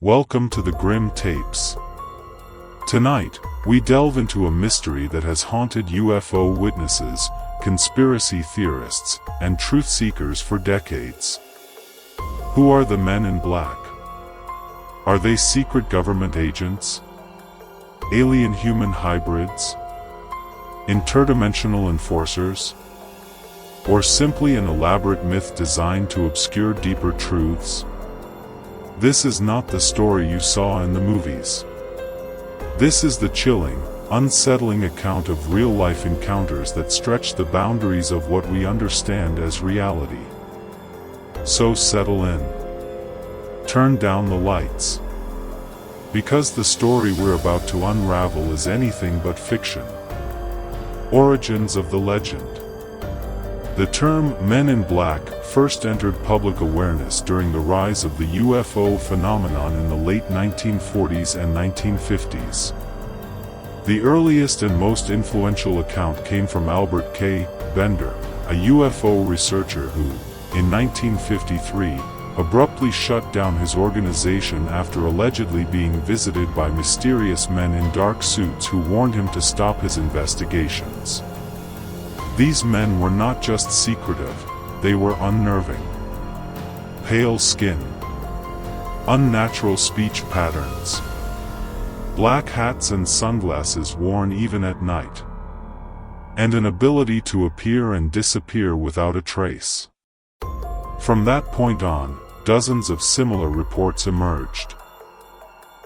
Welcome to the Grim Tapes. Tonight, we delve into a mystery that has haunted UFO witnesses, conspiracy theorists, and truth seekers for decades. Who are the men in black? Are they secret government agents? Alien-human hybrids? Interdimensional enforcers? Or simply an elaborate myth designed to obscure deeper truths? This is not the story you saw in the movies. This is the chilling, unsettling account of real-life encounters that stretch the boundaries of what we understand as reality. So settle in. Turn down the lights. Because the story we're about to unravel is anything but fiction. Origins of the legend. The term Men in Black first entered public awareness during the rise of the UFO phenomenon in the late 1940s and 1950s. The earliest and most influential account came from Albert K. Bender, a UFO researcher who, in 1953, abruptly shut down his organization after allegedly being visited by mysterious men in dark suits who warned him to stop his investigations. These men were not just secretive, they were unnerving. Pale skin, unnatural speech patterns, black hats and sunglasses worn even at night, and an ability to appear and disappear without a trace. From that point on, dozens of similar reports emerged.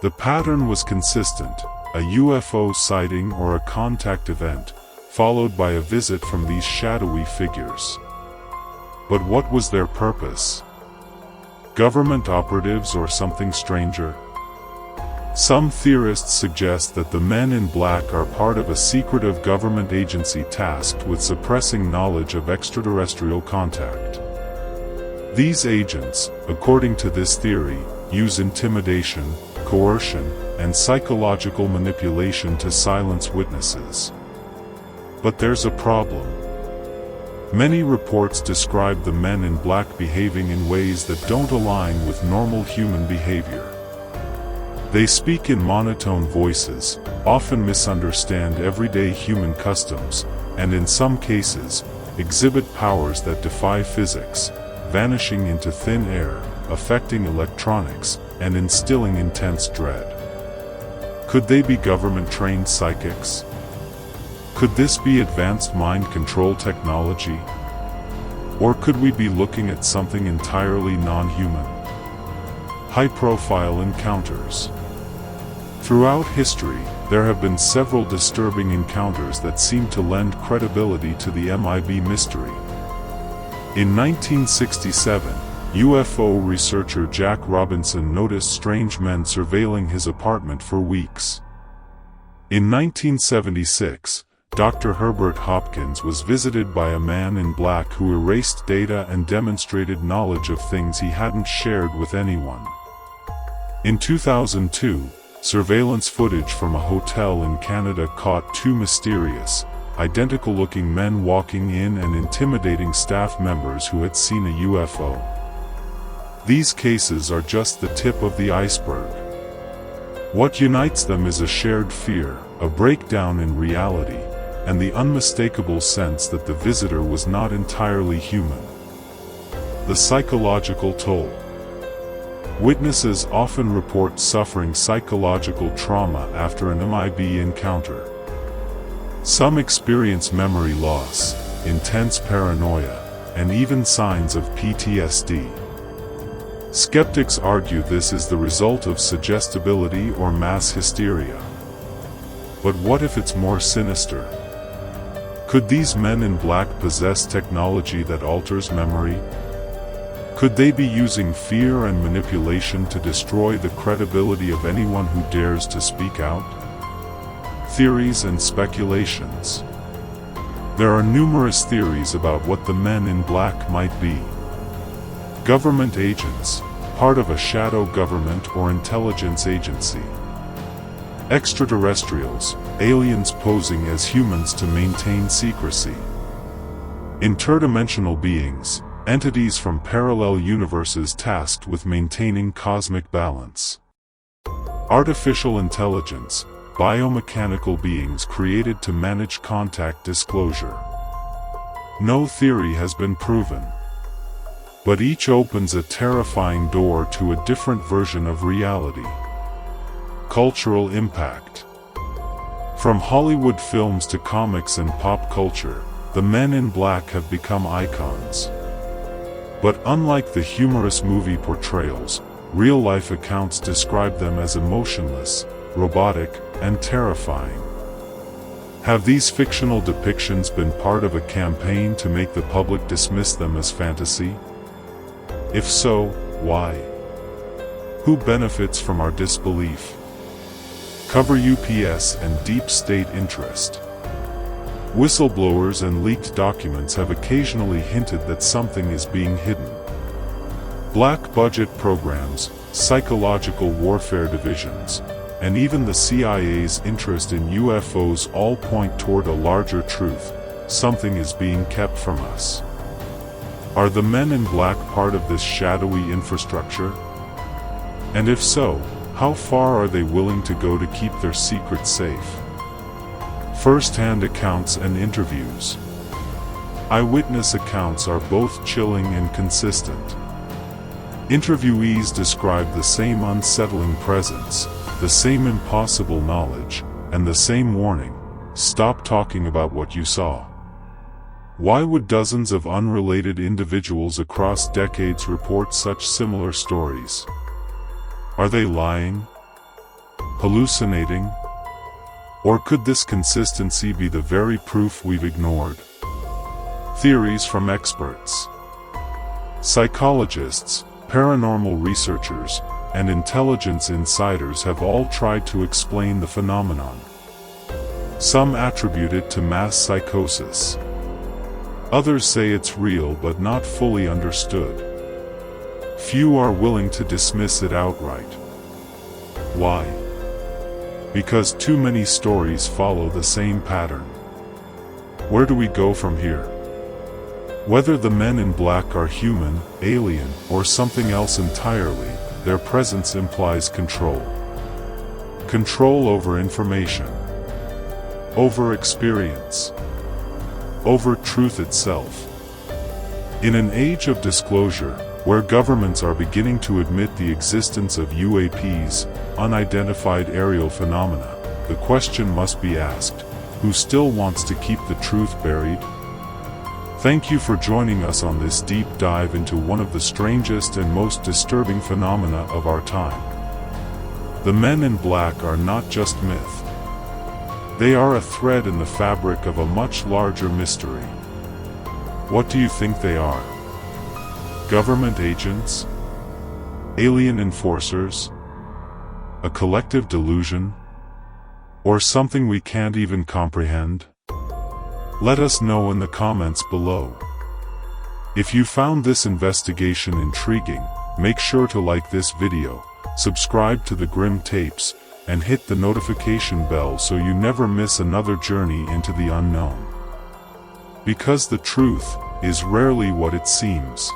The pattern was consistent: a UFO sighting or a contact event, followed by a visit from these shadowy figures. But what was their purpose? Government operatives or something stranger? Some theorists suggest that the men in black are part of a secretive government agency tasked with suppressing knowledge of extraterrestrial contact. These agents, according to this theory, use intimidation, coercion, and psychological manipulation to silence witnesses. But there's a problem. Many reports describe the men in black behaving in ways that don't align with normal human behavior. They speak in monotone voices, often misunderstand everyday human customs, and in some cases, exhibit powers that defy physics, vanishing into thin air, affecting electronics, and instilling intense dread. Could they be government-trained psychics? Could this be advanced mind control technology? Or could we be looking at something entirely non-human? High-profile encounters. Throughout history, there have been several disturbing encounters that seem to lend credibility to the MIB mystery. In 1967, UFO researcher Jack Robinson noticed strange men surveilling his apartment for weeks. In 1976, Dr. Herbert Hopkins was visited by a man in black who erased data and demonstrated knowledge of things he hadn't shared with anyone. In 2002, surveillance footage from a hotel in Canada caught two mysterious, identical-looking men walking in and intimidating staff members who had seen a UFO. These cases are just the tip of the iceberg. What unites them is a shared fear, a breakdown in reality, and the unmistakable sense that the visitor was not entirely human. The psychological toll. Witnesses often report suffering psychological trauma after an MIB encounter. Some experience memory loss, intense paranoia, and even signs of PTSD. Skeptics argue this is the result of suggestibility or mass hysteria. But what if it's more sinister? Could these men in black possess technology that alters memory? Could they be using fear and manipulation to destroy the credibility of anyone who dares to speak out? Theories and speculations. There are numerous theories about what the men in black might be. Government agents, part of a shadow government or intelligence agency. Extraterrestrials, aliens posing as humans to maintain secrecy. Interdimensional beings, entities from parallel universes tasked with maintaining cosmic balance. Artificial intelligence, biomechanical beings created to manage contact disclosure. No theory has been proven, but each opens a terrifying door to a different version of reality. Cultural impact. From Hollywood films to comics and pop culture, the Men in Black have become icons. But unlike the humorous movie portrayals, real-life accounts describe them as emotionless, robotic, and terrifying. Have these fictional depictions been part of a campaign to make the public dismiss them as fantasy? If so, why? Who benefits from our disbelief? Cover UPS and deep state interest. Whistleblowers and leaked documents have occasionally hinted that something is being hidden. Black budget programs, psychological warfare divisions, and even the CIA's interest in UFOs all point toward a larger truth: something is being kept from us. Are the Men in Black part of this shadowy infrastructure? And if so, how far are they willing to go to keep their secrets safe? First-hand accounts and interviews. Eyewitness accounts are both chilling and consistent. Interviewees describe the same unsettling presence, the same impossible knowledge, and the same warning: stop talking about what you saw. Why would dozens of unrelated individuals across decades report such similar stories? Are they lying? Hallucinating? Or could this consistency be the very proof we've ignored? Theories from experts. Psychologists, paranormal researchers, and intelligence insiders have all tried to explain the phenomenon. Some attribute it to mass psychosis. Others say it's real but not fully understood. Few are willing to dismiss it outright. Why? Because too many stories follow the same pattern. Where do we go from here? Whether the Men in Black are human, alien, or something else entirely, their presence implies control. Control over information, over experience, over truth itself. In an age of disclosure, where governments are beginning to admit the existence of UAPs, unidentified aerial phenomena, the question must be asked: who still wants to keep the truth buried? Thank you for joining us on this deep dive into one of the strangest and most disturbing phenomena of our time. The Men in Black are not just myth. They are a thread in the fabric of a much larger mystery. What do you think they are? Government agents? Alien enforcers? A collective delusion? Or something we can't even comprehend? Let us know in the comments below. If you found this investigation intriguing, make sure to like this video, subscribe to the Grim Tapes, and hit the notification bell so you never miss another journey into the unknown. Because the truth is rarely what it seems.